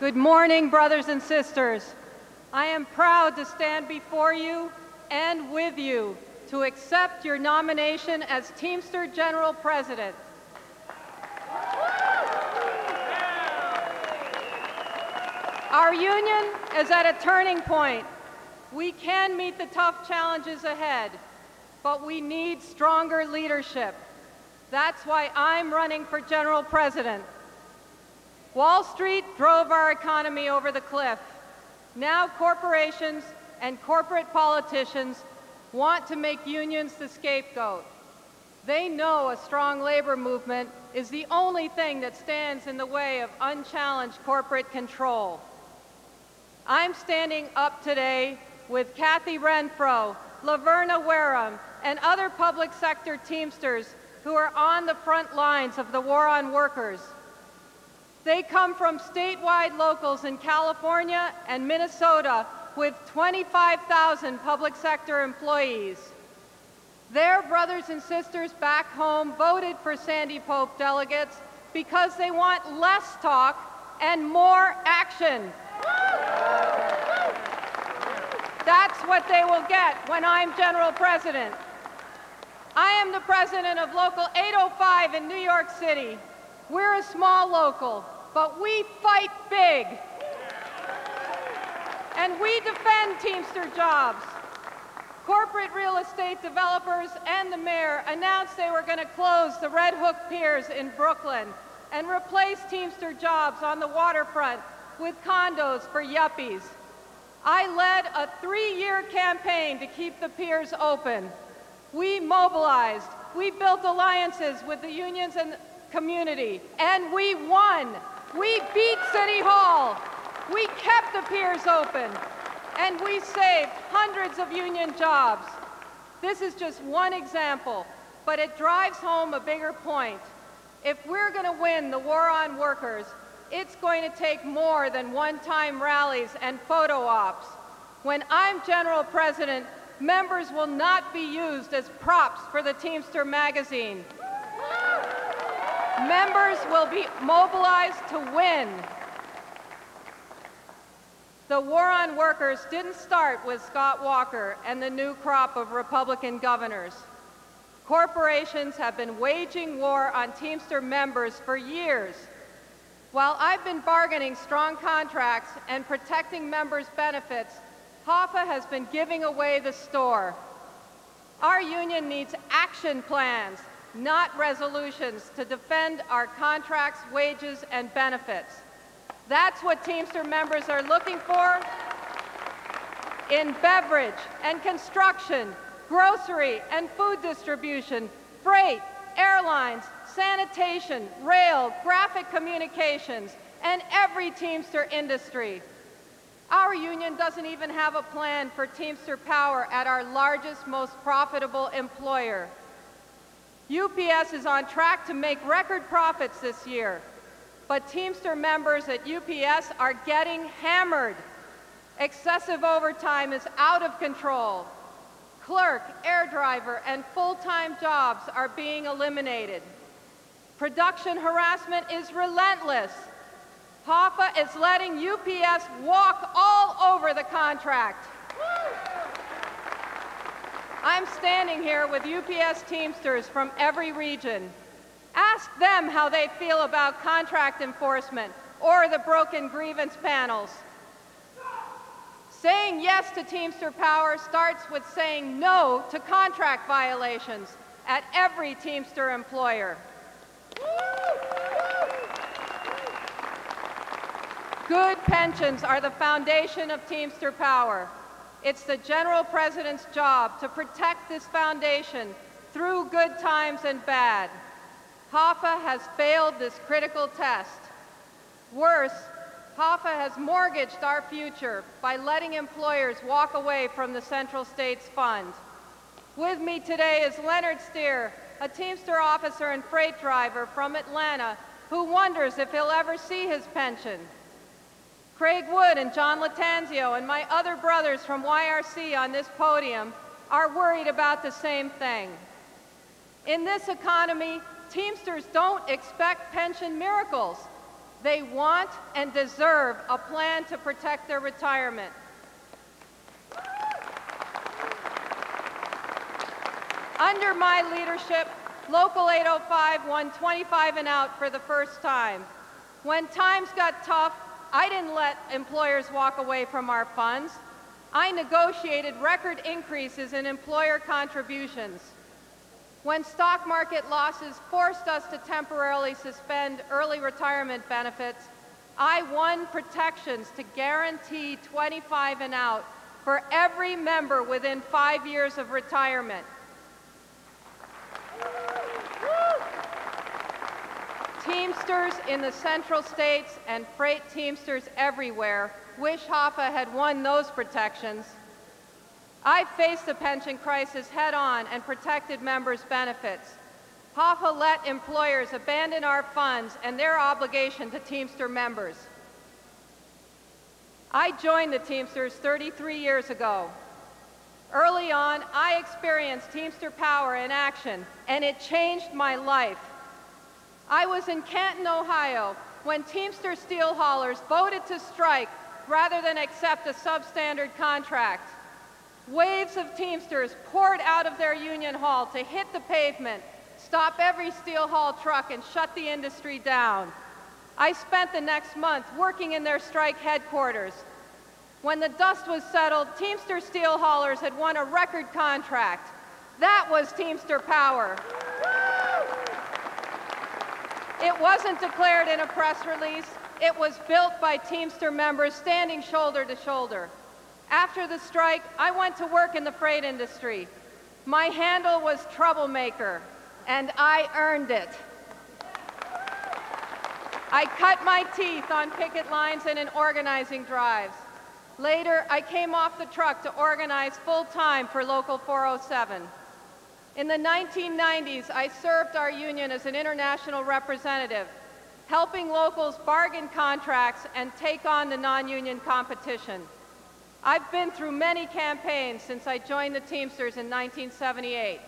Good morning, brothers and sisters. I am proud to stand before you and with you to accept your nomination as Teamster General President. Our union is at a turning point. We can meet the tough challenges ahead, but we need stronger leadership. That's why I'm running for General President. Wall Street drove our economy over the cliff. Now corporations and corporate politicians want to make unions the scapegoat. They know a strong labor movement is the only thing that stands in the way of unchallenged corporate control. I'm standing up today with Kathy Renfro, Laverna Wareham, and other public sector Teamsters who are on the front lines of the war on workers. They come from statewide locals in California and Minnesota with 25,000 public sector employees. Their brothers and sisters back home voted for Sandy Pope delegates because they want less talk and more action. That's what they will get when I'm General President. I am the president of Local 805 in New York City. We're a small local, but we fight big. And we defend Teamster jobs. Corporate real estate developers and the mayor announced they were going to close the Red Hook piers in Brooklyn and replace Teamster jobs on the waterfront with condos for yuppies. I led a 3-year campaign to keep the piers open. We mobilized, we built alliances with the unions and community, and we won. We beat City Hall. We kept the piers open, and we saved hundreds of union jobs. This is just one example, but it drives home a bigger point. If we're going to win the war on workers, it's going to take more than one-time rallies and photo ops. When I'm General President, members will not be used as props for the Teamster magazine. Members will be mobilized to win. The war on workers didn't start with Scott Walker and the new crop of Republican governors. Corporations have been waging war on Teamster members for years. While I've been bargaining strong contracts and protecting members' benefits, HOFA has been giving away the store. Our union needs action plans, not resolutions, to defend our contracts, wages, and benefits. That's what Teamster members are looking for in beverage and construction, grocery and food distribution, freight, airlines, sanitation, rail, graphic communications, and every Teamster industry. Our union doesn't even have a plan for Teamster Power at our largest, most profitable employer. UPS is on track to make record profits this year, but Teamster members at UPS are getting hammered. Excessive overtime is out of control. Clerk, air driver, and full-time jobs are being eliminated. Production harassment is relentless. HOFA is letting UPS walk all over the contract. I'm standing here with UPS Teamsters from every region. Ask them how they feel about contract enforcement or the broken grievance panels. Saying yes to Teamster Power starts with saying no to contract violations at every Teamster employer. Good pensions are the foundation of Teamster Power. It's the General President's job to protect this foundation through good times and bad. HOFA has failed this critical test. Worse, HOFA has mortgaged our future by letting employers walk away from the Central States Fund. With me today is Leonard Steer, a Teamster officer and freight driver from Atlanta who wonders if he'll ever see his pension. Craig Wood and John Latanzio and my other brothers from YRC on this podium are worried about the same thing. In this economy, Teamsters don't expect pension miracles. They want and deserve a plan to protect their retirement. Under my leadership, Local 805 won 25 and out for the first time. When times got tough, I didn't let employers walk away from our funds. I negotiated record increases in employer contributions. When stock market losses forced us to temporarily suspend early retirement benefits, I won protections to guarantee 25 and out for every member within 5 years of retirement. Teamsters in the Central States and freight Teamsters everywhere wish HAFA had won those protections. I faced the pension crisis head-on and protected members' benefits. HAFA let employers abandon our funds and their obligation to Teamster members. I joined the Teamsters 33 years ago. Early on, I experienced Teamster power in action, and it changed my life. I was in Canton, Ohio, when Teamster steel haulers voted to strike rather than accept a substandard contract. Waves of Teamsters poured out of their union hall to hit the pavement, stop every steel haul truck, and shut the industry down. I spent the next month working in their strike headquarters. When the dust was settled, Teamster steel haulers had won a record contract. That was Teamster power. It wasn't declared in a press release. It was built by Teamster members standing shoulder to shoulder. After the strike, I went to work in the freight industry. My handle was troublemaker, and I earned it. I cut my teeth on picket lines and in organizing drives. Later, I came off the truck to organize full-time for Local 407. In the 1990s, I served our union as an international representative, helping locals bargain contracts and take on the non-union competition. I've been through many campaigns since I joined the Teamsters in 1978,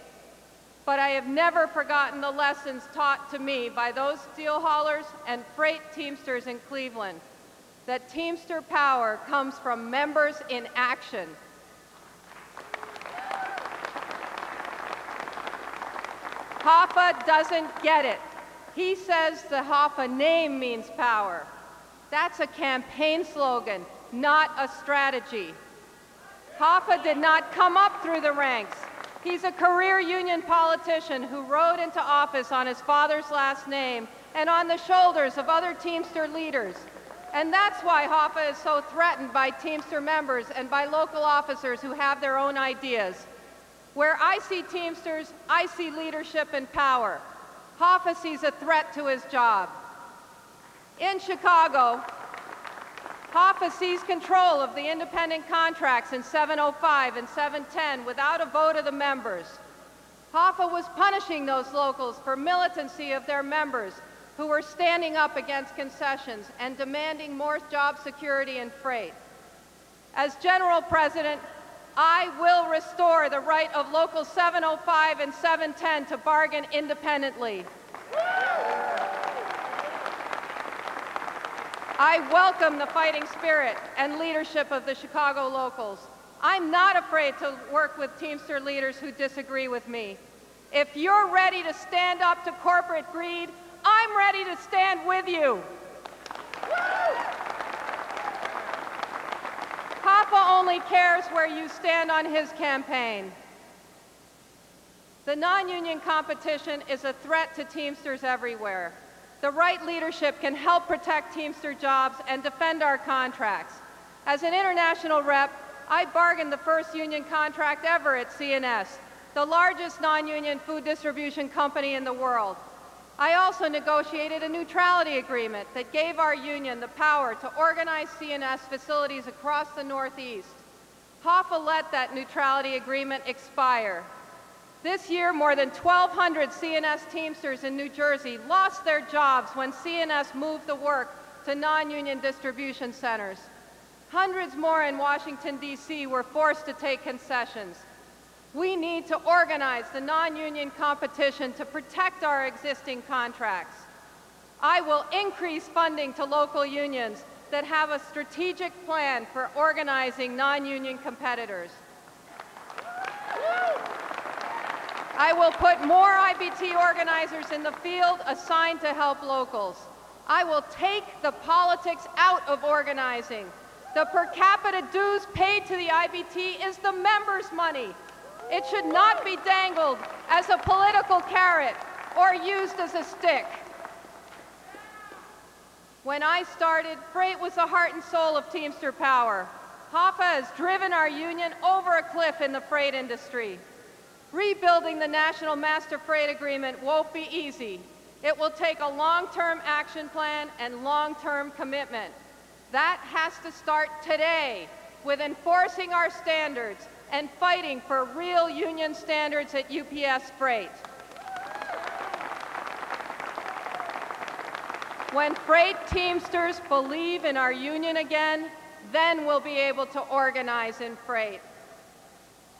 but I have never forgotten the lessons taught to me by those steel haulers and freight Teamsters in Cleveland, that Teamster power comes from members in action. HAFA doesn't get it. He says the HAFA name means power. That's a campaign slogan, not a strategy. HAFA did not come up through the ranks. He's a career union politician who rode into office on his father's last name and on the shoulders of other Teamster leaders. And that's why HAFA is so threatened by Teamster members and by local officers who have their own ideas. Where I see Teamsters, I see leadership and power. HAFA sees a threat to his job. In Chicago, HAFA seized control of the independent contracts in 705 and 710 without a vote of the members. HAFA was punishing those locals for militancy of their members who were standing up against concessions and demanding more job security and freight. As General President, I will restore the right of Local 705 and 710 to bargain independently. I welcome the fighting spirit and leadership of the Chicago locals. I'm not afraid to work with Teamster leaders who disagree with me. If you're ready to stand up to corporate greed, I'm ready to stand with you. HAFA only cares where you stand on his campaign. The non-union competition is a threat to Teamsters everywhere. The right leadership can help protect Teamster jobs and defend our contracts. As an international rep, I bargained the first union contract ever at CNS, the largest non-union food distribution company in the world. I also negotiated a neutrality agreement that gave our union the power to organize CNS facilities across the Northeast. HAFA let that neutrality agreement expire. This year, more than 1,200 CNS Teamsters in New Jersey lost their jobs when CNS moved the work to non-union distribution centers. Hundreds more in Washington, D.C. were forced to take concessions. We need to organize the non-union competition to protect our existing contracts. I will increase funding to local unions that have a strategic plan for organizing non-union competitors. I will put more IBT organizers in the field assigned to help locals. I will take the politics out of organizing. The per capita dues paid to the IBT is the members' money. It should not be dangled as a political carrot or used as a stick. When I started, freight was the heart and soul of Teamster Power. HAFA has driven our union over a cliff in the freight industry. Rebuilding the National Master Freight Agreement won't be easy. It will take a long-term action plan and long-term commitment. That has to start today with enforcing our standards and fighting for real union standards at UPS Freight. When freight Teamsters believe in our union again, then we'll be able to organize in freight.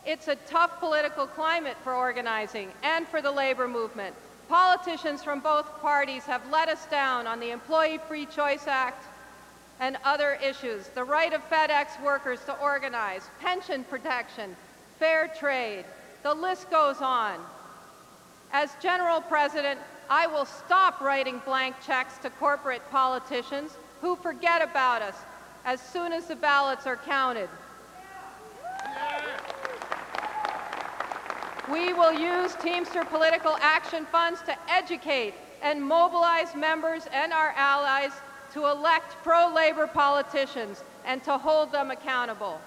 It's a tough political climate for organizing and for the labor movement. Politicians from both parties have let us down on the Employee Free Choice Act and other issues, the right of FedEx workers to organize, pension protection, fair trade. The list goes on. As General President, I will stop writing blank checks to corporate politicians who forget about us as soon as the ballots are counted. We will use Teamster political action funds to educate and mobilize members and our allies to elect pro-labor politicians and to hold them accountable.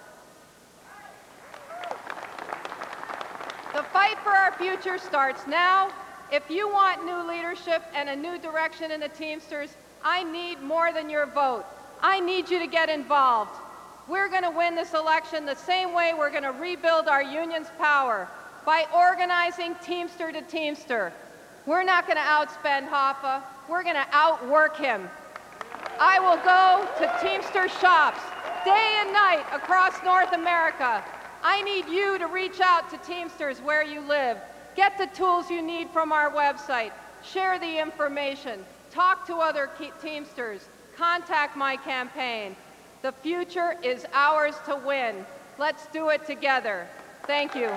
The fight for our future starts now. If you want new leadership and a new direction in the Teamsters, I need more than your vote. I need you to get involved. We're going to win this election the same way we're going to rebuild our union's power, by organizing Teamster to Teamster. We're not going to outspend HAFA. We're going to outwork him. I will go to Teamster shops day and night across North America. I need you to reach out to Teamsters where you live. Get the tools you need from our website. Share the information. Talk to other Teamsters. Contact my campaign. The future is ours to win. Let's do it together. Thank you.